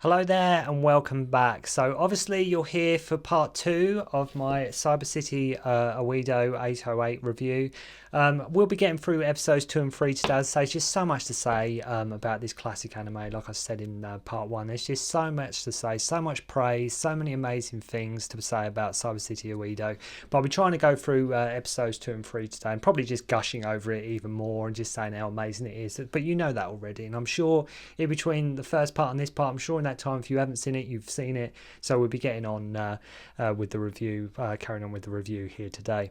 Hello there and welcome back. So obviously you're here for part 2 of my Cyber City Oedo 808 review. We'll be getting through episodes 2 and 3 today. So there's just so much to say about this classic anime. Like I said in part 1, there's just so much to say, so much praise, so many amazing things to say about Cyber City Oedo. But I'll be trying to go through episodes 2 and 3 today and probably just gushing over it even more and just saying how amazing it is. But you know that already, and I'm sure in between the first part and this part, I'm sure in that time, if you haven't seen it, you've seen it. So we'll be getting on with the review, carrying on with the review here today.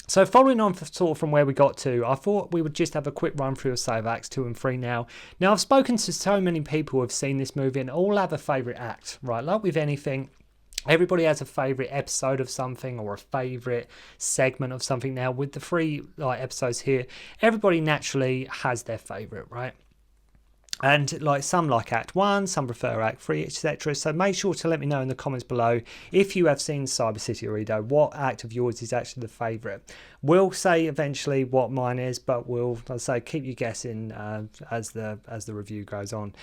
So following on sort of from where we got to, I thought we would just have a quick run through of save acts 2 and 3 now. Now, I've spoken to so many people who have seen this movie and all have a favourite act, right? Like with anything, everybody has a favourite episode of something or a favourite segment of something. Now, with the 3 episodes here, everybody naturally has their favourite, right? And some like Act 1, some prefer Act 3, etc. So make sure to let me know in the comments below if you have seen Cyber City Oedo, what act of yours is actually the favourite. We'll say eventually what mine is, but I'll say keep you guessing as the review goes on.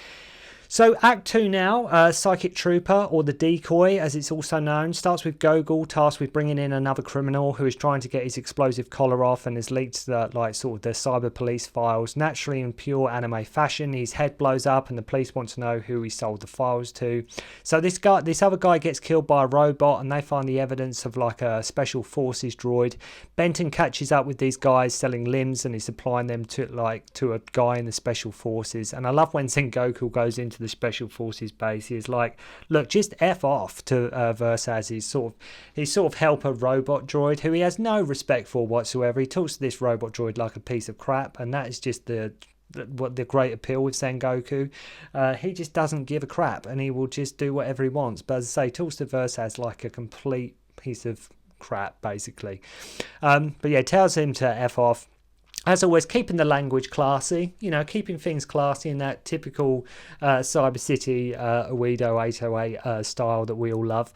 So Act 2 now, Psychic Trooper, or the Decoy as it's also known, starts with Gogol tasked with bringing in another criminal who is trying to get his explosive collar off and has leaked the cyber police files. Naturally, in pure anime fashion, his head blows up and the police want to know who he sold the files to. So this other guy gets killed by a robot and they find the evidence of a special forces droid. Benton catches up with these guys selling limbs and is supplying them to a guy in the special forces. And I love when Sengoku goes into the special forces base. He's like, look, just F off to Versaz. He's sort of helper robot droid who he has no respect for whatsoever. He talks to this robot droid like a piece of crap, and that is just the great appeal with Sengoku. He just doesn't give a crap and he will just do whatever he wants. But as I say, talks to Versaz like a complete piece of crap, basically. But yeah, tells him to F off. As always, keeping the language classy, keeping things classy in that typical Cyber City Oedo 808 style that we all love.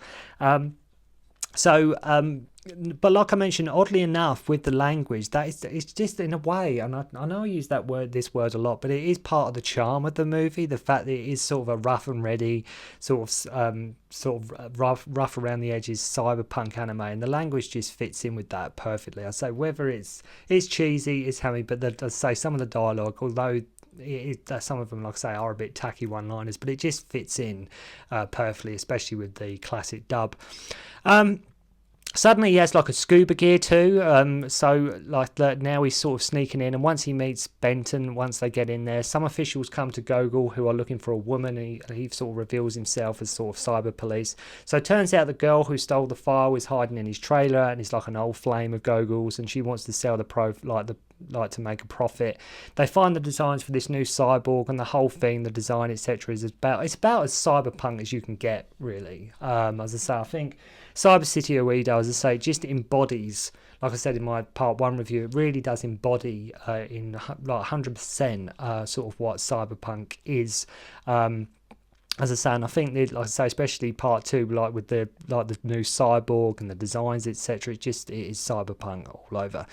But like I mentioned, oddly enough, with the language, it's just in a way, and I know I use this word a lot, but it is part of the charm of the movie. The fact that it is sort of a rough and ready, sort of rough around the edges cyberpunk anime, and the language just fits in with that perfectly. I say whether it's cheesy, it's hammy, but I say some of the dialogue, although some of them, like I say, are a bit tacky one-liners, but it just fits in perfectly, especially with the classic dub. Suddenly he has a scuba gear too, now he's sort of sneaking in, and once he meets Benton, once they get in there, some officials come to Gogol who are looking for a woman, and he sort of reveals himself as sort of cyber police. So it turns out the girl who stole the file is hiding in his trailer, and he's like an old flame of Gogol's, and she wants to sell to make a profit. They find the designs for this new cyborg, and the whole thing, the design, etc., it's about as cyberpunk as you can get, really. As I say, I think Cyber City Oedo, as I say, just embodies, like I said in my part 1 review, it really does embody in 100% sort of what cyberpunk is. As I say, and I think, especially part 2, with the new cyborg and the designs, etc., it is cyberpunk all over.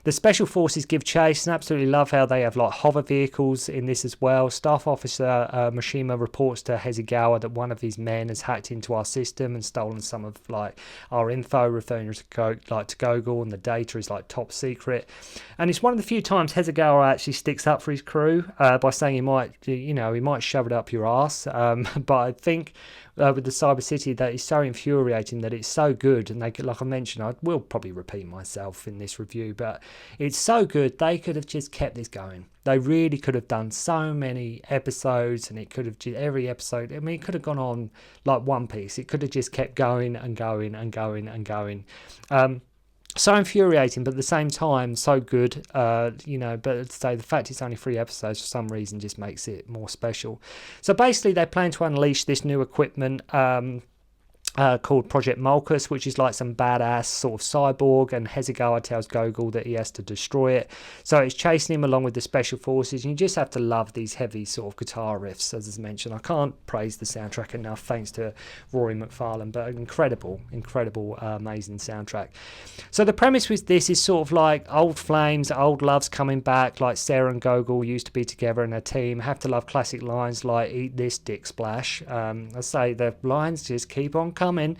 The special forces give chase, and absolutely love how they have hover vehicles in this as well. Staff Officer Mishima reports to Hezegawa that one of his men has hacked into our system and stolen some of our info, referring to Gogol, and the data is top secret. And it's one of the few times Hezegawa actually sticks up for his crew by saying he might shove it up your ass. But I think with the Cyber City, that is so infuriating that it's so good, and like I mentioned, I will probably repeat myself in this review, but it's so good they could have just kept this going. They really could have done so many episodes, and it could have every episode, it could have gone on like One Piece. It could have just kept going and going and going and going. So infuriating, but at the same time, so good, but to say the fact it's only 3 episodes for some reason just makes it more special. So basically, they plan to unleash this new equipment called Project Malchus, which is like some badass sort of cyborg, and Hezegawa tells Gogol that he has to destroy it. So it's chasing him along with the special forces, and you just have to love these heavy sort of guitar riffs, as I mentioned. I can't praise the soundtrack enough, thanks to Rory McFarlane, but incredible, amazing soundtrack. So the premise with this is sort of like old flames, old loves coming back, like Sarah and Gogol used to be together in a team, have to love classic lines like "eat this, dick splash." I say the lines just keep on coming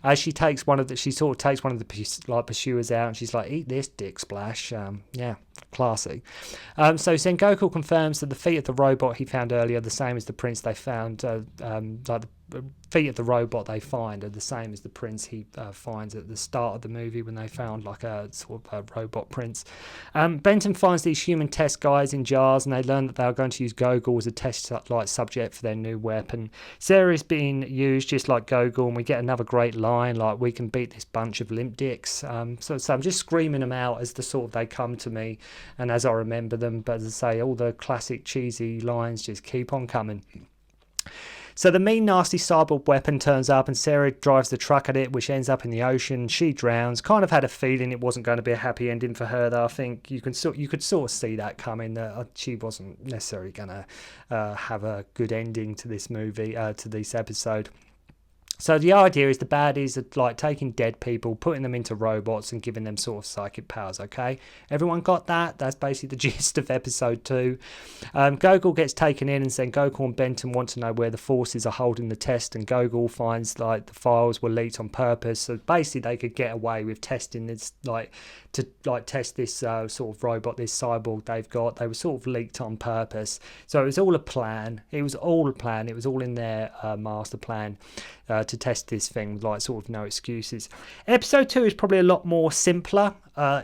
as she takes one of the pursuers out, and she's like, "Eat this, dick splash." Yeah, classy. So Sengoku confirms that the feet of the robot he found earlier are the same as the prints they found, like the feet of the robot they find are the same as the prints he finds at the start of the movie when they found like a sort of robot prints. Benton finds these human test guys in jars, and they learn that they are going to use Gogol as a test like subject for their new weapon. Sarah is being used just like Gogol, and we get another great line like, "We can beat this bunch of limp dicks." So I'm just screaming them out as the sort of they come to me and as I remember them, but as I say, all the classic cheesy lines just keep on coming. So the mean, nasty cyborg weapon turns up, and Sarah drives the truck at it, which ends up in the ocean. She drowns. Kind of had a feeling it wasn't going to be a happy ending for her, though. I think you could sort of see that coming. That she wasn't necessarily going to have a good ending to this movie, to this episode. So the idea is the baddies are like taking dead people, putting them into robots and giving them sort of psychic powers, okay? Everyone got that? That's basically the gist of episode 2. Gogol gets taken in, and Sengoku and Benton want to know where the forces are holding the test, and Gogol finds like the files were leaked on purpose. So basically they could get away with testing this, test this sort of robot, this cyborg they've got. They were sort of leaked on purpose. So it was all a plan. It was all in their master plan. To test this thing, like sort of no excuses. Episode 2 is probably a lot more simpler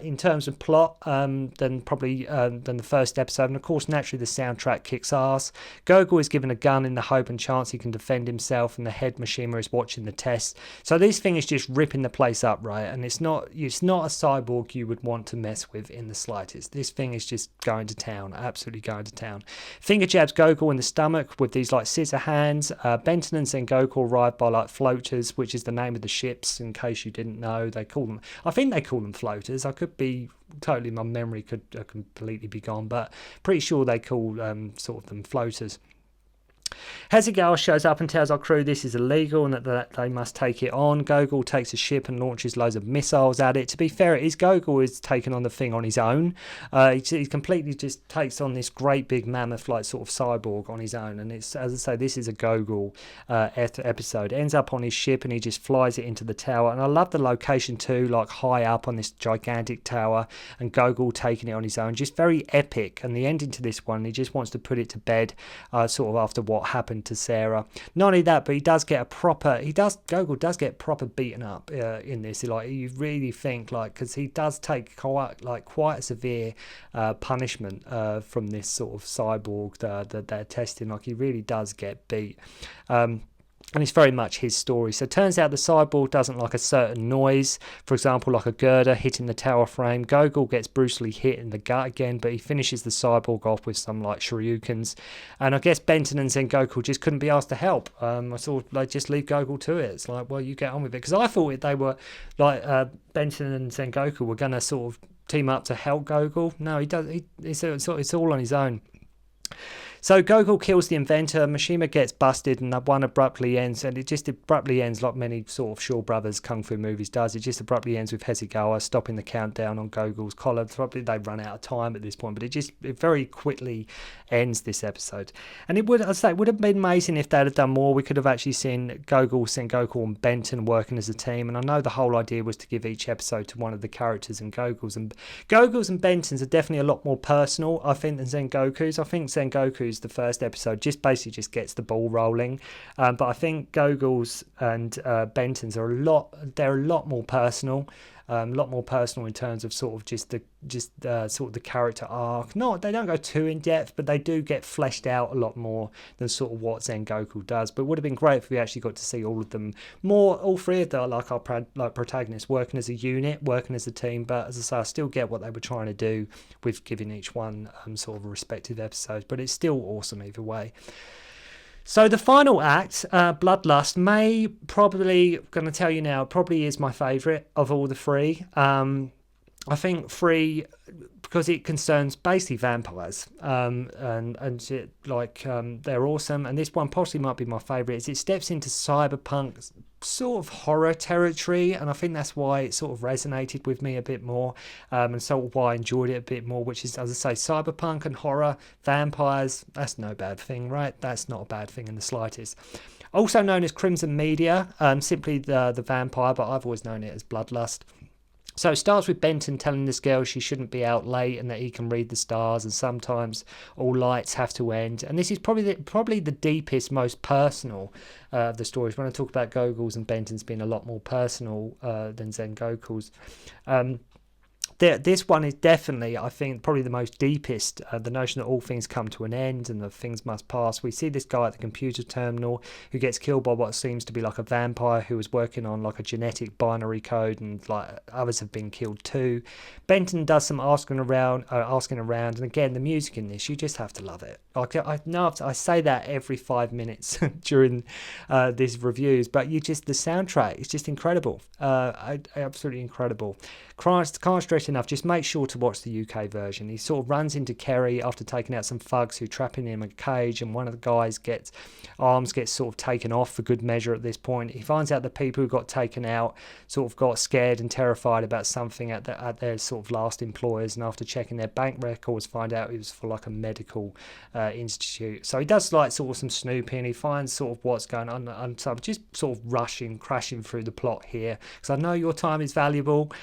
in terms of plot than the first episode, and of course naturally the soundtrack kicks ass. Gogol is given a gun in the hope and chance he can defend himself, and the head Mishima is watching the test. So this thing is just ripping the place up, right? And it's not a cyborg you would want to mess with in the slightest. This thing is just going to town, absolutely going to town. Finger jabs Gogol in the stomach with these like scissor hands. Benton and Sengoku arrive by like floaters, which is the name of the ships, in case you didn't know. I think they call them floaters. I could be totally, my memory could completely be gone, but pretty sure they call sort of them floaters. Hezegawa shows up and tells our crew this is illegal and that they must take it on. Gogol takes a ship and launches loads of missiles at it. To be fair, it is Gogol is taking on the thing on his own. He completely just takes on this great big mammoth like sort of cyborg on his own, and it's, as I say, this is a Gogol episode. Ends up on his ship and he just flies it into the tower, and I love the location too, like high up on this gigantic tower, and Gogol taking it on his own, just very epic. And the ending to this one, he just wants to put it to bed sort of after what happened to Sarah. Not only that, but Gogol does get proper beaten up in this. Like, you really think, like, because he does take quite a severe punishment from this sort of cyborg that they're testing. Like, he really does get beat. And it's very much his story. So it turns out the cyborg doesn't like a certain noise, for example, like a girder hitting the tower frame. Gogol gets brutally hit in the gut again, but he finishes the cyborg off with some like shoryukens. And I guess Benton and Sengoku just couldn't be asked to help. I sort of like just leave Gogol to it. It's like, well, you get on with it. Because I thought they were like Benton and Sengoku were going to sort of team up to help Gogol. No, he does. It's all on his own. So Gogol kills the inventor, Mishima gets busted, and that one abruptly ends, and it just abruptly ends like many sort of Shaw Brothers kung fu movies does. It just abruptly ends with Hezegawa stopping the countdown on Gogol's collar. Probably they run out of time at this point, but it very quickly ends this episode. And it would have been amazing if they had done more. We could have actually seen Gogol, Sengoku, and Benton working as a team. And I know the whole idea was to give each episode to one of the characters, and Gogol's and Benton's are definitely a lot more personal, I think, than Sengoku's. I think Sengoku's the first episode just gets the ball rolling, but I think Gogol's and Benton's are a lot more personal. A lot more personal in terms of sort of just the character arc. They don't go too in depth, but they do get fleshed out a lot more than sort of what Sengoku does. But it would have been great if we actually got to see all of them more, all three of them, like our protagonists, working as a unit, working as a team. But as I say, I still get what they were trying to do with giving each one sort of a respective episode. But it's still awesome either way. So the final act, Bloodlust, going to tell you now, probably is my favourite of all the three. I think three, because it concerns basically vampires, and shit, like they're awesome. And this one possibly might be my favourite. Is it steps into cyberpunk sort of horror territory, and I think that's why it sort of resonated with me a bit more, and sort of why I enjoyed it a bit more. Which is, as I say, cyberpunk and horror, vampires. That's no bad thing, right? That's not a bad thing in the slightest. Also known as Crimson Media, simply the vampire, but I've always known it as Bloodlust. So it starts with Benton telling this girl she shouldn't be out late and that he can read the stars, and sometimes all lights have to end. And this is probably the deepest, most personal of the stories. When I talk about Gogol's and Benton's being a lot more personal than Zengoku's. This one is definitely, I think, probably the most deepest. The notion that all things come to an end and that things must pass. We see this guy at the computer terminal who gets killed by what seems to be like a vampire who was working on like a genetic binary code, and like others have been killed too. Benton does some asking around, and again, the music in this, you just have to love it. Like I know I say that every 5 minutes during these reviews, but the soundtrack is just incredible. Absolutely incredible. Can't stress enough, just make sure to watch the UK version. He sort of runs into Kerry after taking out some thugs who trapping him in a cage, and one of the guys arms gets sort of taken off for good measure at this point. He finds out the people who got taken out sort of got scared and terrified about something at their sort of last employers, and after checking their bank records find out it was for like a medical institute. So he does like sort of some snooping. He finds sort of what's going on, and so I'm just sort of crashing through the plot here because I know your time is valuable.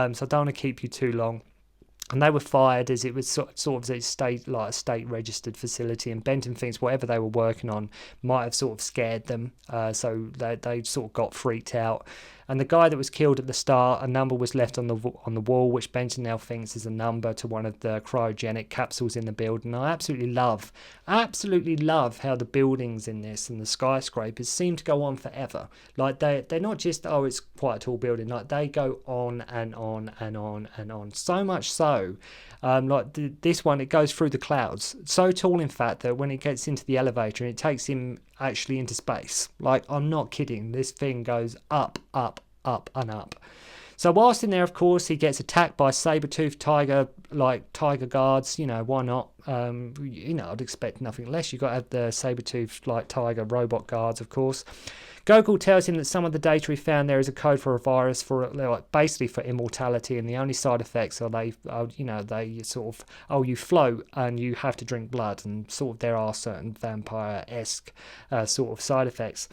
So I don't want to keep you too long. And they were fired as it was sort of a state registered facility, and Benton thinks whatever they were working on might have sort of scared them, so they sort of got freaked out. And the guy that was killed at the start, a number was left on the wall, which Benton now thinks is a number to one of the cryogenic capsules in the building. I absolutely love how the buildings in this and the skyscrapers seem to go on forever. Like they're not just, oh, it's quite a tall building. Like they go on and on and on and on. So much so, this one, it goes through the clouds. So tall, in fact, that when it gets into the elevator, it takes him actually into space. Like, I'm not kidding. This thing goes up, up, up and up. So whilst in there, of course, he gets attacked by saber-toothed tiger guards. You know, why not? I'd expect nothing less. You've got to have the saber-toothed tiger robot guards, of course. Gokul tells him that some of the data he found there is a code for a virus basically for immortality, and the only side effects are you float and you have to drink blood, and sort of there are certain vampire-esque sort of side effects.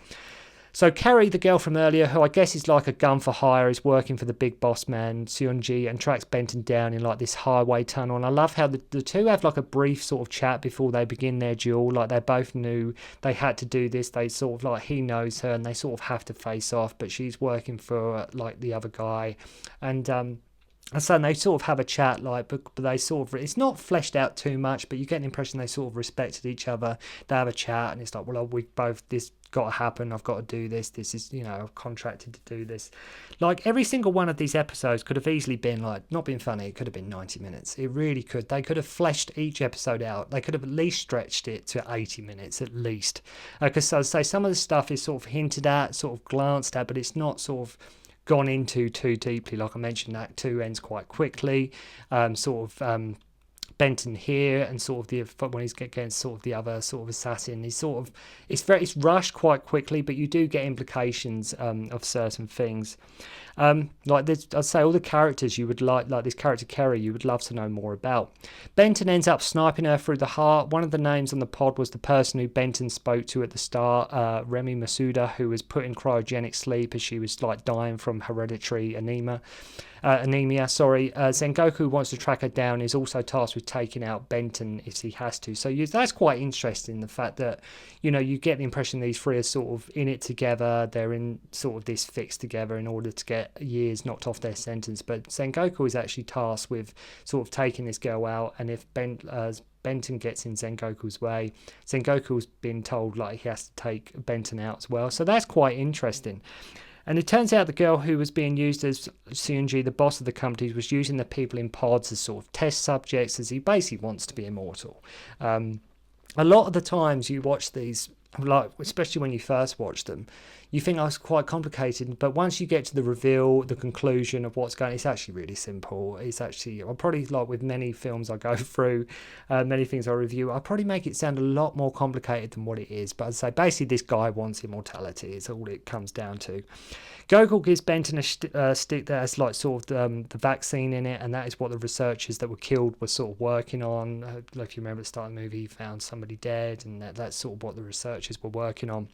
So Carrie, the girl from earlier, who I guess is like a gun for hire, is working for the big boss man, Seunji, and tracks Benton down in like this highway tunnel. And I love how the two have like a brief sort of chat before they begin their duel. Like they both knew they had to do this. They sort of like, he knows her and they sort of have to face off, but she's working for like the other guy. And so they sort of have a chat, but they sort of, it's not fleshed out too much, but you get an impression they sort of respected each other. They have a chat and it's like, well, we both, this got to happen, I've got to do this, is, I've contracted to do this. Like every single one of these episodes could have easily been not being funny, it could have been 90 minutes. It really could. They could have fleshed each episode out. They could have at least stretched it to 80 minutes at least. Because I'd say some of the stuff is sort of hinted at, sort of glanced at, but it's not sort of gone into too deeply. Like I mentioned, Act 2 ends quite quickly. Benton here, and sort of when he's against sort of the other sort of assassin, it's rushed quite quickly, but you do get implications of certain things. Like this, I'd say all the characters you would like this character Kerry, you would love to know more about. Benton ends up sniping her through the heart. One of the names on the pod was the person who Benton spoke to at the start, Remy Masuda, who was put in cryogenic sleep as she was dying from hereditary anemia. Sengoku wants to track her down, is also tasked with taking out Benton if he has to. So that's quite interesting, the fact that, you get the impression these three are sort of in it together. They're in sort of this fix together in order to get years knocked off their sentence. But Sengoku is actually tasked with sort of taking this girl out, and if Benton gets in Sengoku's way, Sengoku's been told he has to take Benton out as well. So that's quite interesting. And it turns out the girl who was being used as Seunji, the boss of the company, was using the people in pods as sort of test subjects, as he basically wants to be immortal. A lot of the times you watch these like, especially when you first watch them, you think it's quite complicated, but once you get to the reveal, the conclusion of what's going, it's actually really simple. It's actually, I'll probably, like with many films I go through, many things I review, I'll probably make it sound a lot more complicated than what it is. But I'd say basically this guy wants immortality is all it comes down to. Gogol gives Benton a stick that has like sort of the vaccine in it, and that is what the researchers that were killed were sort of working on. Like if you remember at the start of the movie, he found somebody dead, and that's sort of what the researchers were working on.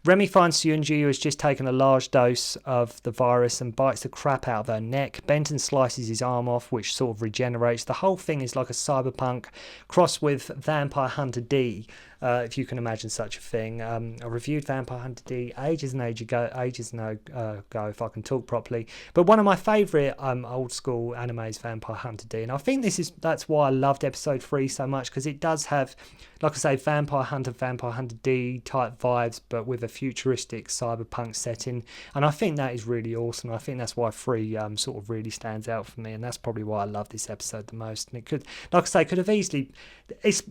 Remy finds Seunji, who has just taken a large dose of the virus, and bites the crap out of her neck. Benton slices his arm off, which sort of regenerates. The whole thing is like a cyberpunk cross with Vampire Hunter D, if you can imagine such a thing. I reviewed Vampire Hunter D ages ago, if I can talk properly. But one of my favourite old school anime is Vampire Hunter D, and I think that's why I loved episode 3 so much, because it does have, like I say, Vampire Hunter D type vibes, but with a futuristic cyberpunk setting, and I think that is really awesome. I think that's why 3 sort of really stands out for me, and that's probably why I love this episode the most. And it could, like I say, could have easily,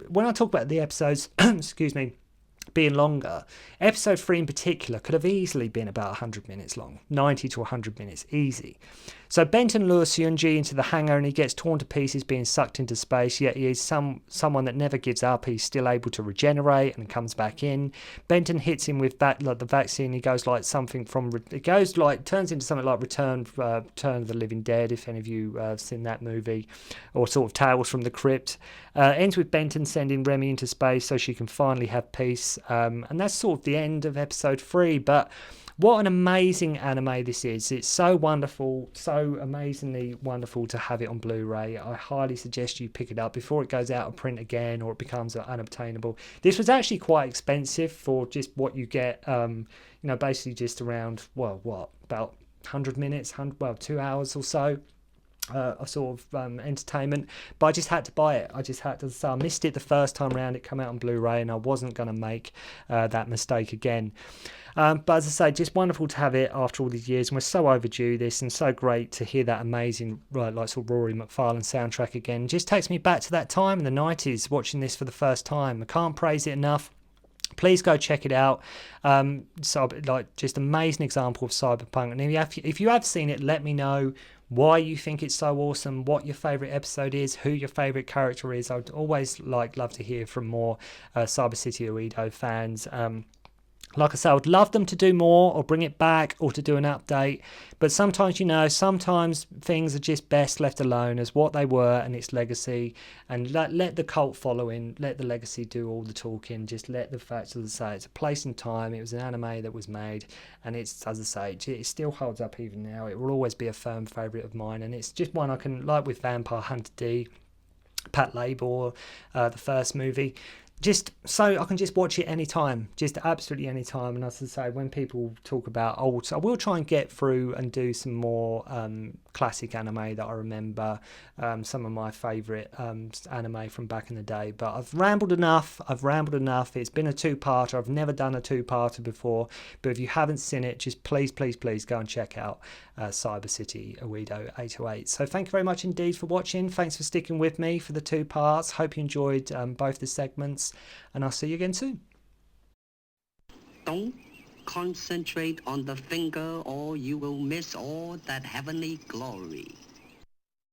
when I talk about the episodes excuse me, being longer, episode 3 in particular could have easily been about 100 minutes long, 90 to 100 minutes, easy. So Benton lures Seunji into the hangar, and he gets torn to pieces, being sucked into space, yet he is someone that never gives up. He's still able to regenerate and comes back in. Benton hits him with the vaccine. He goes like something from, turns into something like Return of the Living Dead, if any of you have seen that movie, or sort of Tales from the Crypt. Ends with Benton sending Remy into space so she can finally have peace. And that's sort of the end of episode 3, but what an amazing anime this is. It's so wonderful, so amazingly wonderful to have it on Blu-ray. I highly suggest you pick it up before it goes out of print again or it becomes unobtainable. This was actually quite expensive for just what you get, basically just around, about 100 minutes, 2 hours or so. A sort of entertainment, but I just had to buy it. I missed it the first time around. It came out on Blu-ray, and I wasn't going to make that mistake again. But as I say, just wonderful to have it after all these years, and we're so overdue this, and so great to hear that amazing, sort of Rory McFarlane soundtrack again. It just takes me back to that time in the 90s, watching this for the first time. I can't praise it enough. Please go check it out. Just amazing example of cyberpunk. And if you have seen it, let me know why you think it's so awesome, what your favourite episode is, who your favourite character is. I'd always love to hear from more Cyber City Oedo fans. Like I say, I would love them to do more or bring it back or to do an update. But sometimes, sometimes things are just best left alone as what they were and its legacy. And let the cult following, let the legacy do all the talking. Just let the facts, as I say, it's a place and time. It was an anime that was made. And it's, as I say, it still holds up even now. It will always be a firm favourite of mine. And it's just one I can, like with Vampire Hunter D, Pat Labor, the first movie, just so I can just watch it anytime, just absolutely anytime. And as I say, when people talk about old, I will try and get through and do some more classic anime that I remember, some of my favourite anime from back in the day. But I've rambled enough. It's been a two-parter. I've never done a two-parter before. But if you haven't seen it, just please go and check out Cyber City Oedo 808. So thank you very much indeed for watching. Thanks for sticking with me for the 2 parts. Hope you enjoyed both the segments, and I'll see you again soon. Don't concentrate on the finger or you will miss all that heavenly glory.